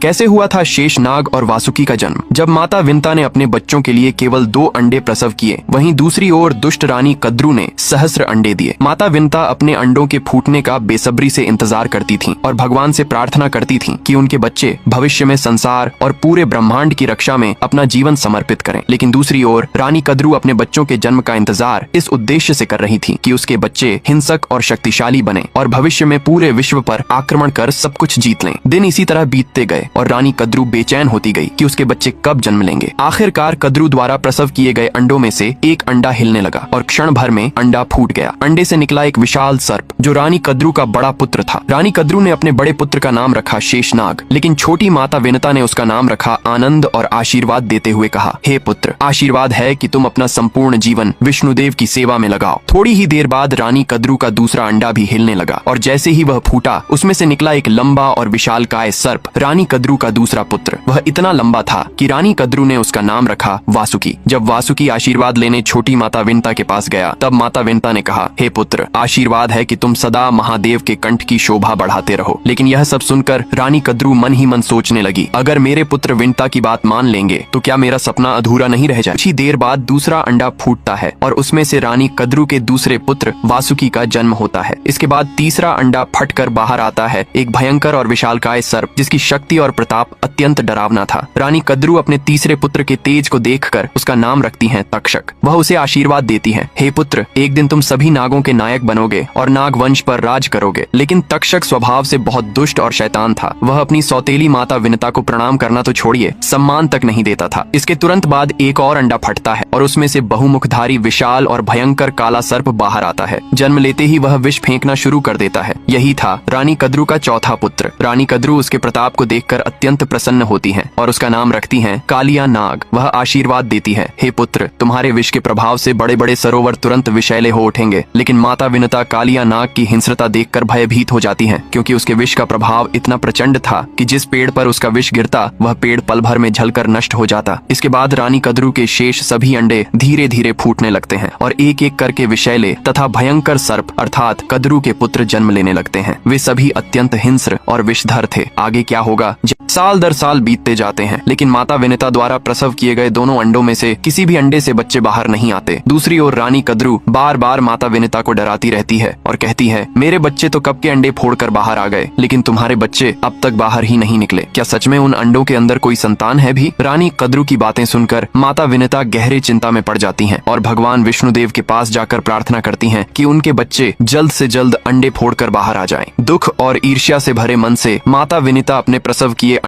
कैसे हुआ था शेषनाग और वासुकी का जन्म। जब माता विंता ने अपने बच्चों के लिए केवल 2 अंडे प्रसव किए, वहीं दूसरी ओर दुष्ट रानी कद्रू ने सहस्र अंडे दिए। माता विंता अपने अंडों के फूटने का बेसब्री से इंतजार करती थीं और भगवान से प्रार्थना करती थीं कि उनके बच्चे भविष्य में संसार और पूरे ब्रह्मांड की रक्षा में अपना जीवन समर्पित करें। लेकिन दूसरी ओर रानी कद्रू अपने बच्चों के जन्म का इंतजार इस उद्देश्य से कर रही थी कि उसके बच्चे हिंसक और शक्तिशाली बने और भविष्य में पूरे विश्व पर आक्रमण कर सब कुछ जीत लें। दिन इसी तरह बीतते गए और रानी कद्रू बेचैन होती गई कि उसके बच्चे कब जन्म लेंगे। आखिरकार कद्रू द्वारा प्रसव किए गए अंडों में से एक अंडा हिलने लगा और क्षण भर में अंडा फूट गया। अंडे से निकला एक विशाल सर्प जो रानी कद्रू का बड़ा पुत्र था। रानी कद्रू ने अपने बड़े पुत्र का नाम रखा शेषनाग, लेकिन छोटी माता विनता ने उसका नाम रखा आनंद और आशीर्वाद देते हुए कहा, हे पुत्र, आशीर्वाद है कि तुम अपना संपूर्ण जीवन विष्णुदेव की सेवा में लगाओ। थोड़ी ही देर बाद रानी कद्रू का दूसरा अंडा भी हिलने लगा और जैसे ही वह फूटा, उसमें से निकला एक लंबा और विशालकाय सर्प, रानी कद्रू का दूसरा पुत्र। वह इतना लंबा था कि रानी कद्रू ने उसका नाम रखा वासुकी। जब वासुकी आशीर्वाद लेने छोटी माता विंता के पास गया, तब माता विंता ने कहा, हे पुत्र, आशीर्वाद है कि तुम सदा महादेव के कंठ की शोभा बढ़ाते रहो। लेकिन यह सब सुनकर रानी कद्रू मन ही मन सोचने लगी, अगर मेरे पुत्र विंता की बात मान लेंगे तो क्या मेरा सपना अधूरा नहीं रह जाए। कुछ ही देर बाद दूसरा अंडा फूटता है और उसमें से रानी कद्रू के दूसरे पुत्र वासुकी का जन्म होता है। इसके बाद तीसरा अंडा फटकर बाहर आता है, एक भयंकर और विशालकाय सर्प जिसकी शक्ति और प्रताप अत्यंत डरावना था। रानी कद्रू अपने तीसरे पुत्र के तेज को देखकर उसका नाम रखती हैं तक्षक। वह उसे आशीर्वाद देती हैं, हे पुत्र, एक दिन तुम सभी नागों के नायक बनोगे और नाग वंश पर राज करोगे। लेकिन तक्षक स्वभाव से बहुत दुष्ट और शैतान था। वह अपनी सौतेली माता विनता को प्रणाम करना तो छोड़िए, सम्मान तक नहीं देता था। इसके तुरंत बाद एक और अंडा फटता है और उसमें से बहुमुखधारी विशाल और भयंकर काला सर्प बाहर आता है। जन्म लेते ही वह विष फेंकना शुरू कर देता है। यही था रानी कद्रू का चौथा पुत्र। रानी कद्रू उसके प्रताप को देखकर अत्यंत प्रसन्न होती हैं और उसका नाम रखती हैं कालिया नाग। वह आशीर्वाद देती है, हे पुत्र, तुम्हारे विष के प्रभाव से बड़े बड़े सरोवर तुरंत विषैले हो उठेंगे। लेकिन माता विनता कालिया नाग की हिंस्रता देखकर भयभीत हो जाती हैं, क्योंकि उसके विष का प्रभाव इतना प्रचंड था कि जिस पेड़ पर उसका विष गिरता वह पेड़ पल भर में जलकर नष्ट हो जाता। इसके बाद रानी कद्रू के शेष सभी अंडे धीरे धीरे फूटने लगते हैं और एक एक करके विषैले तथा भयंकर सर्प अर्थात कद्रू के पुत्र जन्म लेने लगते हैं। वे सभी अत्यंत हिंस्र और विषधर थे। आगे क्या होगा? साल दर साल बीतते जाते हैं, लेकिन माता विनता द्वारा प्रसव किए गए दोनों अंडों में से किसी भी अंडे से बच्चे बाहर नहीं आते। दूसरी ओर रानी कद्रू बार बार माता विनता को डराती रहती है और कहती है, मेरे बच्चे तो कब के अंडे फोड़कर बाहर आ गए, लेकिन तुम्हारे बच्चे अब तक बाहर ही नहीं निकले। क्या सच में उन अंडों के अंदर कोई संतान है भी? रानी कद्रू की बातें सुनकर माता विनता गहरी चिंता में पड़ जाती हैं और भगवान विष्णुदेव के पास जाकर प्रार्थना करती हैं कि उनके बच्चे जल्द से जल्द अंडे फोड़कर बाहर आ जाएं। दुख और ईर्ष्या से भरे मन से माता विनता अपने प्रसव किए